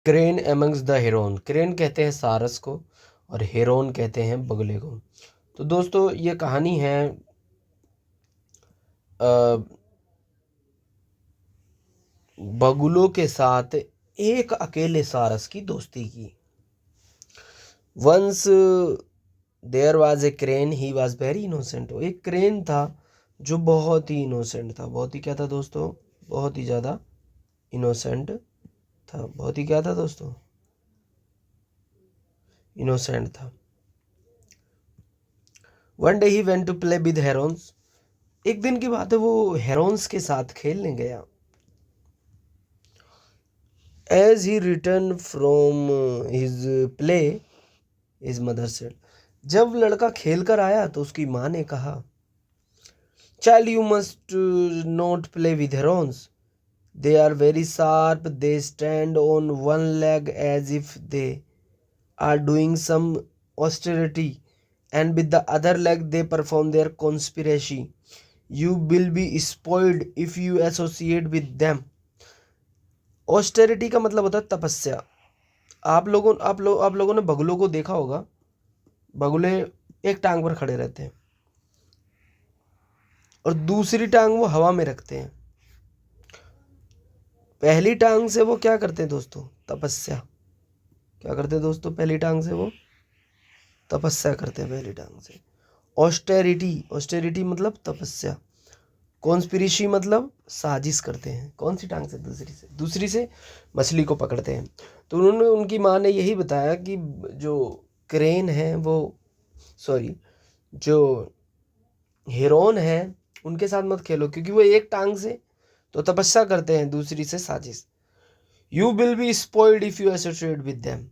Crane amongst the Heron. Crane कहते हैं सारस को और हेरोन कहते हैं बगुले को। तो दोस्तों ये कहानी है बगुलों के साथ एक अकेले सारस की दोस्ती की। Once there was a crane, he was very innocent. एक क्रेन था जो बहुत ही इनोसेंट था। बहुत ही क्या था दोस्तों? बहुत ही ज़्यादा इनोसेंट था। बहुत ही क्या था दोस्तों? इनोसेंट था। One day he went to play with herons. एक दिन की बात है, वो हेरोन्स के साथ खेलने गया। As he return from his play, his mother said. जब लड़का खेल कर आया तो उसकी माँ ने कहा, child you must not play with herons, they are very sharp, they stand on one leg as if they are doing some austerity, and with the other leg they perform their conspiracy. You will be spoiled if you associate with them. Austerity का मतलब होता है तपस्या। आप लोगों ने बगुलों को देखा होगा। बगुले एक टांग पर खड़े रहते हैं और दूसरी टांग वो हवा में रखते हैं। पहली टांग से वो क्या करते हैं दोस्तों? तपस्या। क्या करते हैं दोस्तों? पहली टांग से वो तपस्या करते हैं। पहली टांग से ऑस्टेरिटी मतलब तपस्या। कॉन्स्पिरेसी मतलब साजिश करते हैं। कौन सी टांग से? दूसरी से मछली को पकड़ते हैं। तो उनकी माँ ने यही बताया कि जो क्रेन है वो जो हेरोन है उनके साथ मत खेलो, क्योंकि वो एक टांग से तो तपस्या करते हैं, दूसरी से साजिश। You will be spoiled if you associate with them.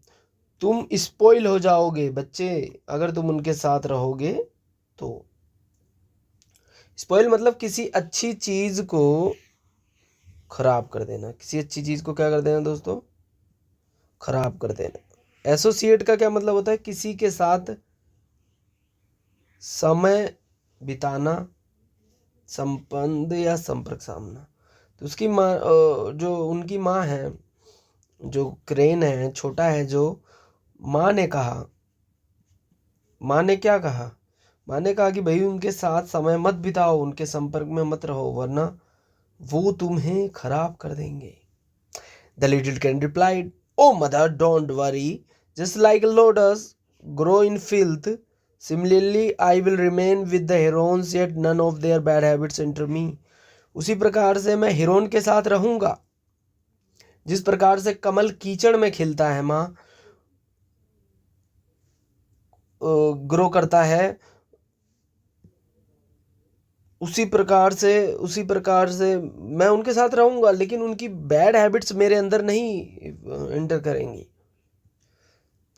तुम स्पॉइल हो जाओगे बच्चे अगर तुम उनके साथ रहोगे तो। स्पॉइल मतलब किसी अच्छी चीज को खराब कर देना। किसी अच्छी चीज को क्या कर देना दोस्तों? खराब कर देना। एसोसिएट का क्या मतलब होता है? किसी के साथ समय बिताना, संबंध या संपर्क सामना। तो उसकी माँ जो उनकी माँ है, जो क्रेन है, छोटा है, जो माँ ने कहा, माँ ने क्या कहा? माँ ने कहा कि भाई उनके साथ समय मत बिताओ, उनके संपर्क में मत रहो, वरना वो तुम्हें खराब कर देंगे। The little kitten replied, "Oh mother, don't worry. Just like lotus grow in filth, similarly I will remain with the herons, yet none of their bad habits enter me." उसी प्रकार से मैं हिरोन के साथ रहूंगा। जिस प्रकार से कमल कीचड़ में खिलता है, माँ ग्रो करता है, उसी प्रकार से मैं उनके साथ रहूंगा, लेकिन उनकी बैड हैबिट्स मेरे अंदर नहीं एंटर करेंगी।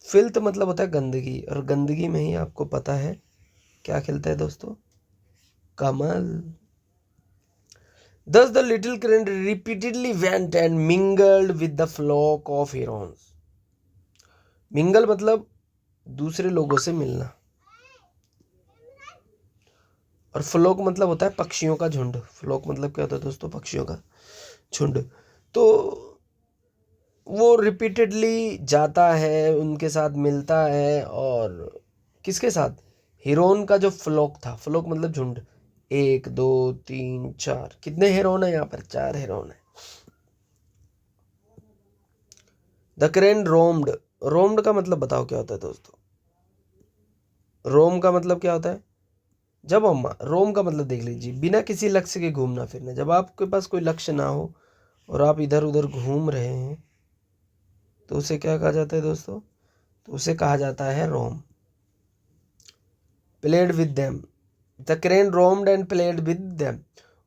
फिल्थ मतलब होता है गंदगी, और गंदगी में ही आपको पता है क्या खिलता है दोस्तों? कमल। Thus the little crane repeatedly went and mingled with the flock of herons. Mingle मतलब दूसरे लोगों से मिलना, और फ्लोक मतलब होता है पक्षियों का झुंड। फ्लोक मतलब क्या होता है दोस्तों? पक्षियों का झुंड। तो वो रिपीटेडली जाता है, उनके साथ मिलता है, और किसके साथ? हिरोन का जो फ्लोक था। फ्लोक मतलब झुंड। 1 2 3 4, कितने हेरोन है यहाँ पर? 4 हेरोन है। The crane roamed. रोम्ड का मतलब बताओ क्या होता है दोस्तों? रोम का मतलब क्या होता है? जब हम रोम का मतलब देख लीजिए, बिना किसी लक्ष्य के घूमना फिरना। जब आपके पास कोई लक्ष्य ना हो और आप इधर उधर घूम रहे हैं तो उसे क्या कहा जाता है दोस्तों? तो उसे कहा जाता है रोम। Played with them. The crane roamed and played with them.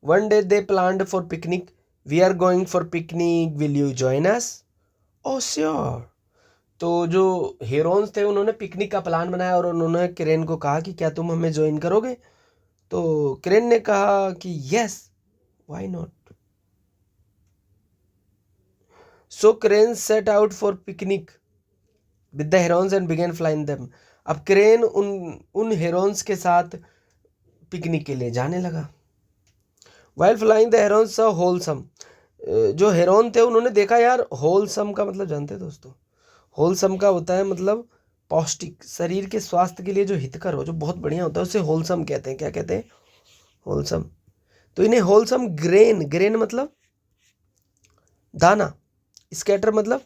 One day they planned for picnic. We are going for picnic. Will you join us? Oh sure. तो जो हेरोन्स थे उन्होंने पिकनिक का प्लान बनाया और उन्होंने क्रेन को कहा कि क्या तुम हमें ज्वाइन करोगे? तो क्रेन ने कहा कि yes, why not. So crane set out for picnic with the herons and began flying them. अब क्रेन उन हेरोन्स के साथ पिकनिक के लिए जाने लगा। While flying the herons saw wholesome, जो हेरोन थे उन्होंने देखा यार, होलसम का मतलब जानते हैं दोस्तों? होलसम का होता है मतलब पौष्टिक, शरीर के स्वास्थ्य के लिए जो हितकर हो, जो बहुत बढ़िया होता है, उसे होलसम कहते हैं। क्या कहते हैं? होलसम। तो इन्हें होलसम ग्रेन, ग्रेन मतलब दाना, स्कैटर मतलब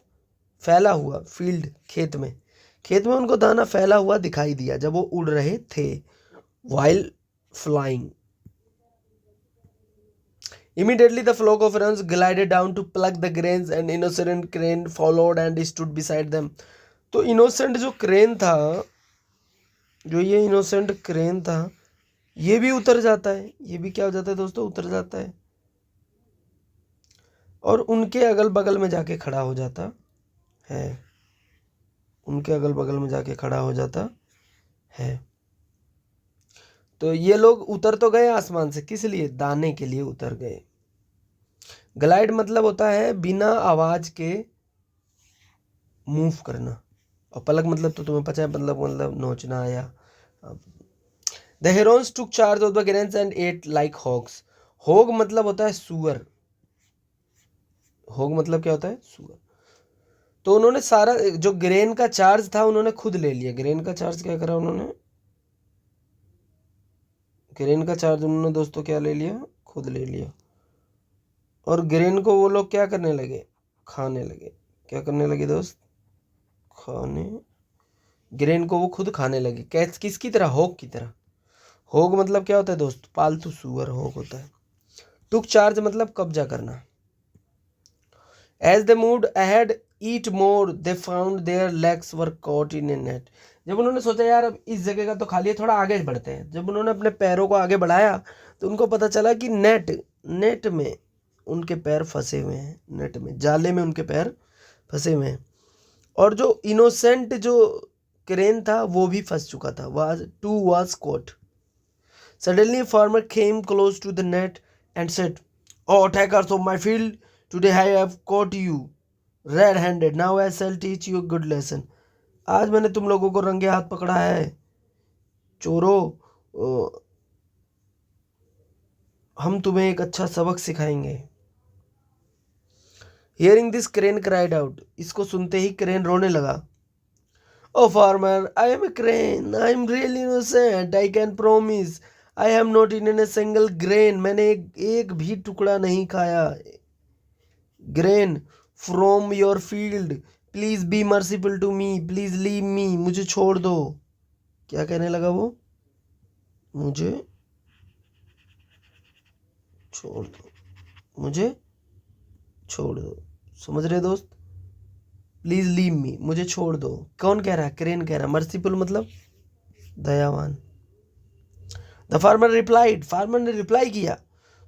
फैला हुआ, फील्ड खेत में, खेत में उनको दाना फैला हुआ दिखाई दिया जब वो उड़ रहे थे, while flying. Immediately the flock of herons glided down to pluck the grains and innocent crane followed and stood beside them. तो इनोसेंट जो क्रेन था, जो ये इनोसेंट क्रेन था, ये भी उतर जाता है। ये भी क्या हो जाता है दोस्तों? उतर जाता है और उनके अगल बगल में जाके खड़ा हो जाता है। उनके अगल बगल में जाके खड़ा हो जाता है। तो ये लोग उतर तो गए आसमान से, किस लिए? दाने के लिए उतर गए। ग्लाइड मतलब होता है बिना आवाज के मूव करना, और पलक मतलब तो तुम्हें पता है, मतलब नोचना या। The herons took charge of the grains and ate like hogs. Hog मतलब होता है सुअर। होग मतलब क्या होता है? सुअर। तो उन्होंने सारा जो ग्रेन का चार्ज था उन्होंने खुद ले लिया। ग्रेन का चार्ज क्या करा उन्होंने? ग्रेन का चार्ज उन्होंने दोस्तों क्या ले लिया? खुद ले लिया। और ग्रेन को वो लोग क्या करने लगे? खाने लगे। क्या करने लगे दोस्त? खाने। ग्रेन को वो खुद खाने लगे। कैस किसकी तरह? होग की तरह। होग मतलब क्या होता है दोस्त? पालतू सुअर होग होता है। टुक चार्ज मतलब कब्जा करना। As they moved ahead eat more they found their legs were caught in a net. जब उन्होंने सोचा यार अब इस जगह का तो खाली है, थोड़ा आगे बढ़ते हैं, जब उन्होंने अपने पैरों को आगे बढ़ाया तो उनको पता चला कि नेट में उनके पैर फंसे हुए हैं। नेट में, जाले में उनके पैर फंसे हुए हैं। और जो इनोसेंट जो क्रेन था वो भी फंस चुका था। Was cot. Suddenly, a farmer came close to the net and said, "Oh, attackers of my field, today I have caught you red-handed. Now I shall teach you a good lesson." आज मैंने तुम लोगों को रंगे हाथ पकड़ा है चोरों, हम तुम्हें एक अच्छा सबक सिखाएंगे। Hearing this, crane cried out. इसको सुनते ही क्रेन रोने लगा। Oh farmer, I am a crane. I am really innocent. I can promise. I have not eaten a single grain. मैंने एक भी टुकड़ा नहीं खाया। Grain from your field. Please be merciful to me. Please leave me. मुझे छोड़ दो। क्या कहने लगा वो? मुझे छोड़ दो। मुझे छोड़ दो। समझ रहे दोस्त? प्लीज लीव मी, मुझे छोड़ दो। कौन कह रहा है? क्रेन कह रहा है। मर्सीफुल मतलब दयावान। द फार्मर रिप्लाइड, फार्मर ने रिप्लाई किया,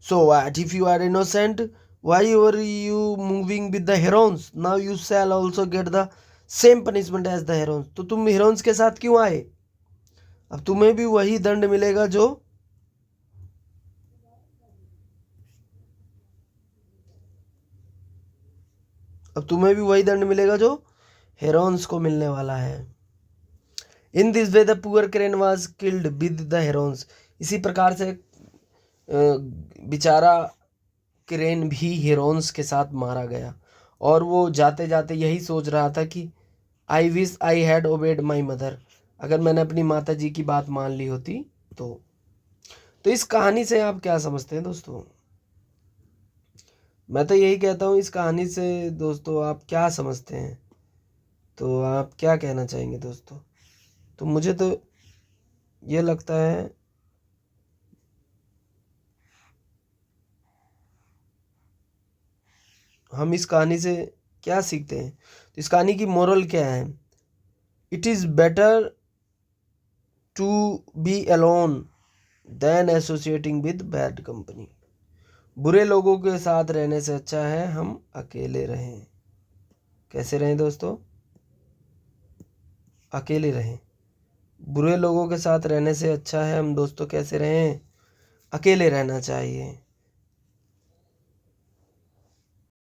so what if you are innocent, why were you moving with the herons, now you shall also get the same punishment as the herons. तो तुम Heron's के साथ क्यों आए? अब तुम्हें भी वही दंड मिलेगा जो हेरोन्स को मिलने वाला है। In this way the poor crane was killed with the Heron's. इसी प्रकार से बेचारा क्रेन भी हेरोन्स के साथ मारा गया। और वो जाते जाते यही सोच रहा था कि I wish I had obeyed my mother, अगर मैंने अपनी माता जी की बात मान ली होती तो इस कहानी से आप क्या समझते हैं दोस्तों? मैं तो यही कहता हूँ, इस कहानी से दोस्तों आप क्या समझते हैं? तो आप क्या कहना चाहेंगे दोस्तों? तो मुझे तो ये लगता है हम इस कहानी से क्या सीखते हैं? तो इस कहानी की मोरल क्या है? It is better to be alone than associating with bad company. बुरे लोगों के साथ रहने से अच्छा है हम अकेले रहें। कैसे रहें दोस्तों? अकेले रहें। बुरे लोगों के साथ रहने से अच्छा है हम दोस्तों कैसे रहें? अकेले रहना चाहिए।